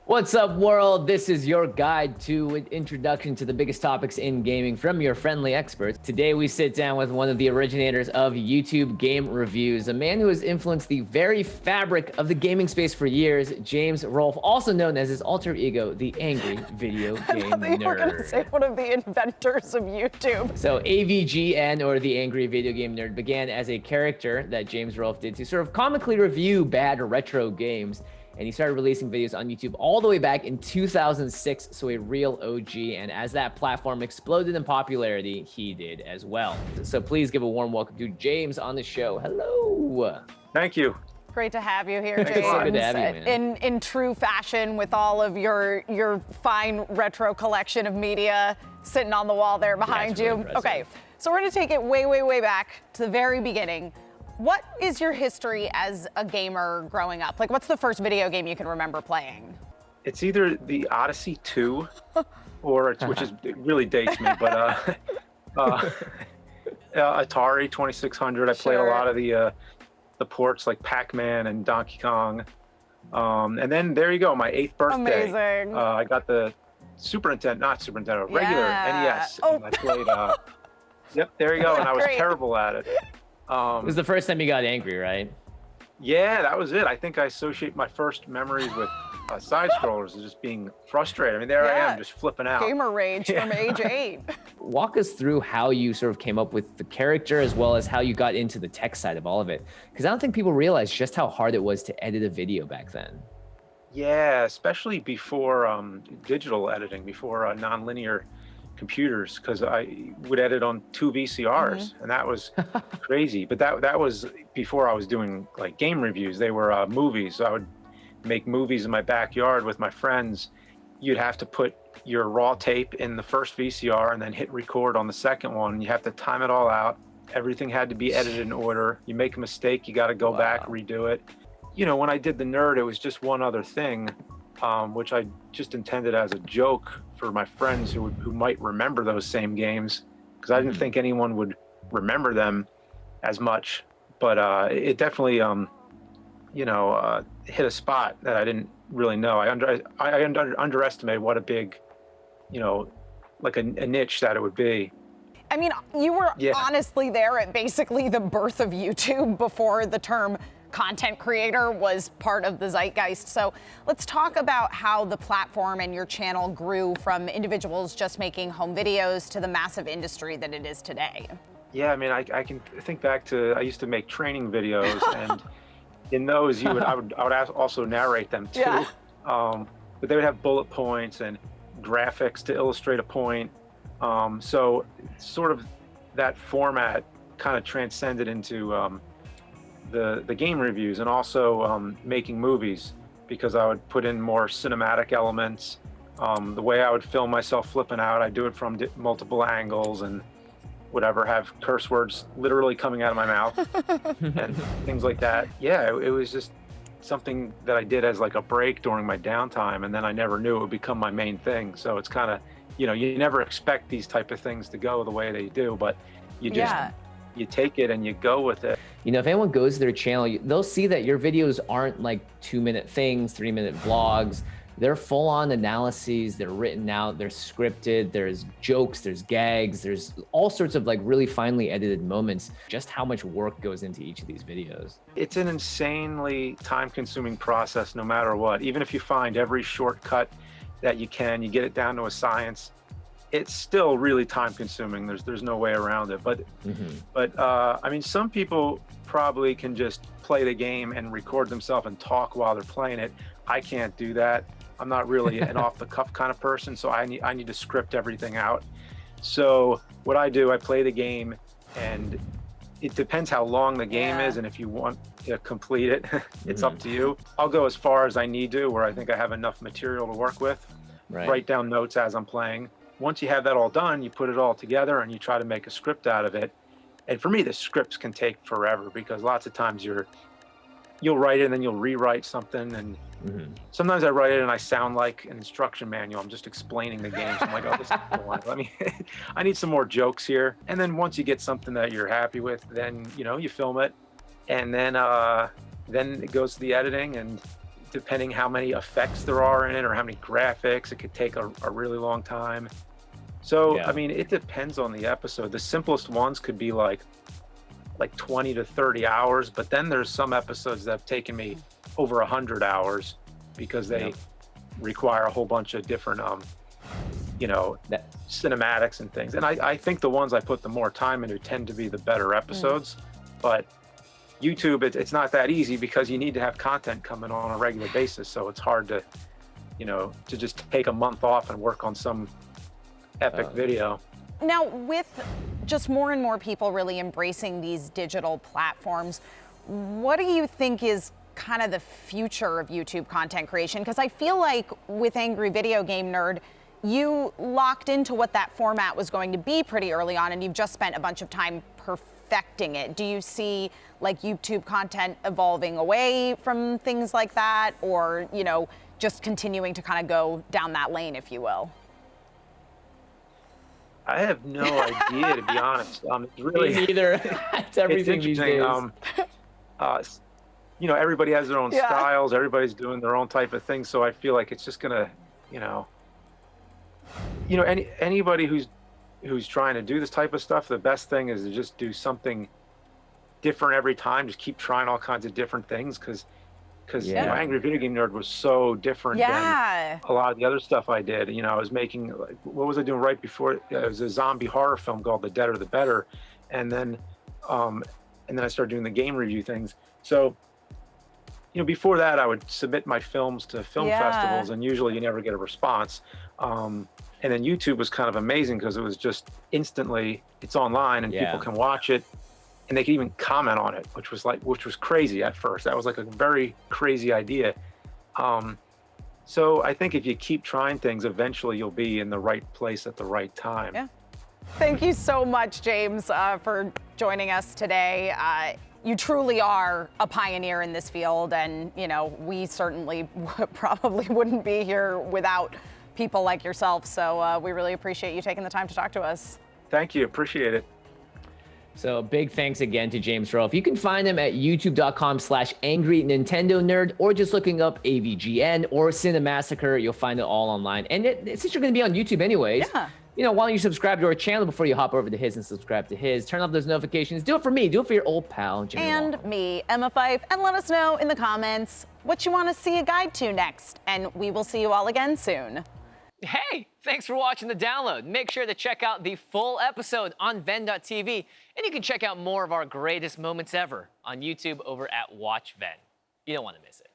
What's up, world? This is your guide to an introduction to the biggest topics in gaming from your friendly experts. Today, we sit down with one of the originators of YouTube game reviews, a man who has influenced the very fabric of the gaming space for years, James Rolfe, also known as his alter ego, the Angry Video Game I thought you were going to say one of the inventors of YouTube. So AVGN, or the Angry Video Game Nerd, began as a character that James Rolfe did to sort of comically review bad retro games. And he started releasing videos on YouTube all the way back in 2006, so a real OG. And as that platform exploded in popularity, he did as well. So please give a warm welcome to James on the show. Hello. Thank you. Great to have you here, James. It's so good to have you, man. In true fashion, with all of your fine retro collection of media sitting on the wall there behind you. Really okay, so we're going to take it way back to the very beginning. What is your history as a gamer growing up? Like, what's the first video game you can remember playing? It's either the Odyssey 2 or which it really dates me, but Atari 2600. I played a lot of the ports like Pac-Man and Donkey Kong. And then there you go, my 8th birthday. Amazing. I got the regular NES. Oh. And I played, yep, there you go. And I was Great. terrible at it. It was the first time you got angry, right? Yeah, that was it. I think I associate my first memories with side scrollers as just being frustrated. I mean, there I am just flipping out. Gamer rage from age 8. Walk us through how you sort of came up with the character as well as how you got into the tech side of all of it. Because I don't think people realize just how hard it was to edit a video back then. Yeah, especially before digital editing, before nonlinear computers, because I would edit on 2 VCRs, and that was crazy. But that was before I was doing like game reviews. They were movies. So I would make movies in my backyard with my friends. You'd have to put your raw tape in the first VCR and then hit record on the second one. You have to time it all out. Everything had to be edited in order. You make a mistake, you got to go back, redo it. You know, when I did the nerd, it was just one other thing, which I just intended as a joke for my friends who might remember those same games, because I didn't think anyone would remember them as much. But it definitely, hit a spot that I didn't really know. I underestimated what a big, like a niche that it would be. I mean, you were honestly there at basically the birth of YouTube before the term content creator was part of the zeitgeist. So let's talk about how the platform and your channel grew from individuals just making home videos to the massive industry that it is today. Yeah, I mean, I can think back to, I used to make training videos, and in those I would also narrate them too. Yeah. But they would have bullet points and graphics to illustrate a point. So sort of that format kind of transcended into the game reviews, and also making movies, because I would put in more cinematic elements. The way I would film myself flipping out, I do it from multiple angles and whatever, have curse words literally coming out of my mouth and things like that. Yeah, it was just something that I did as like a break during my downtime, and then I never knew it would become my main thing. So it's kind of, you never expect these type of things to go the way they do, but you just you take it and you go with it. If anyone goes to their channel, they'll see that your videos aren't like 2-minute things, 3-minute vlogs. They're full-on analyses. They're written out. They're scripted. There's jokes. There's gags. There's all sorts of like really finely edited moments. Just how much work goes into each of these videos. It's an insanely time-consuming process, no matter what. Even if you find every shortcut that you can, you get it down to a science, it's still really time consuming. There's no way around it. But I mean, some people probably can just play the game and record themselves and talk while they're playing it. I can't do that. I'm not really an off the cuff kind of person, so I need to script everything out. So what I do, I play the game, and it depends how long the game is, and if you want to complete it, it's up to you. I'll go as far as I need to, where I think I have enough material to work with. Write down notes as I'm playing. Once you have that all done, you put it all together and you try to make a script out of it. And for me, the scripts can take forever, because lots of times you'll write it and then you'll rewrite something. And sometimes I write it and I sound like an instruction manual. I'm just explaining the game. So I'm like, oh, this is the I need some more jokes here. And then once you get something that you're happy with, then, you film it. And then it goes to the editing, and depending how many effects there are in it or how many graphics, it could take a really long time. So, Yeah. I mean, it depends on the episode. The simplest ones could be like 20 to 30 hours, but then there's some episodes that have taken me over 100 hours because they require a whole bunch of different, you know, cinematics and things. And I think the ones I put the more time into tend to be the better episodes, but YouTube, it's not that easy because you need to have content coming on a regular basis. So it's hard to, you know, to just take a month off and work on some epic video. Now, with just more and more people really embracing these digital platforms, what do you think is kind of the future of YouTube content creation? Because I feel like with Angry Video Game Nerd, you locked into what that format was going to be pretty early on, and you've just spent a bunch of time perfecting it. Do you see like YouTube content evolving away from things like that, or, you know, just continuing to kind of go down that lane, if you will? I have no idea, to be honest. It's really Me neither. It's everything it's these interesting. days. You know, everybody has their own styles. Everybody's doing their own type of thing. So I feel like it's just gonna, you know, anybody who's trying to do this type of stuff, the best thing is to just do something different every time. Just keep trying all kinds of different things, because you know, Angry Video Game Nerd was so different than a lot of the other stuff I did. You know, I was making, like, what was I doing right before? It was a zombie horror film called The Deader the Better, and then I started doing the game review things. So, you know, before that, I would submit my films to film festivals, and usually you never get a response. And then YouTube was kind of amazing because it was just instantly, it's online and people can watch it, and they can even comment on it, which was crazy at first. That was like a very crazy idea. So I think if you keep trying things, eventually you'll be in the right place at the right time. Yeah. Thank you so much, James, for joining us today. You truly are a pioneer in this field, and, you know, we certainly probably wouldn't be here without people like yourself. So we really appreciate you taking the time to talk to us. Thank you. Appreciate it. So big thanks again to James Rolfe. You can find him at youtube.com/Angry Nintendo Nerd, or just looking up AVGN or Cinemassacre. You'll find it all online. And since you're going to be on YouTube anyways, you know, why don't you subscribe to our channel before you hop over to his and subscribe to his? Turn off those notifications. Do it for me. Do it for your old pal, Jimmy And Wong. me, Emma Fife. And let us know in the comments what you want to see a guide to next. And we will see you all again soon. Hey, thanks for watching the download. Make sure to check out the full episode on VENN.tv. And you can check out more of our greatest moments ever on YouTube over at Watch VENN. You don't want to miss it.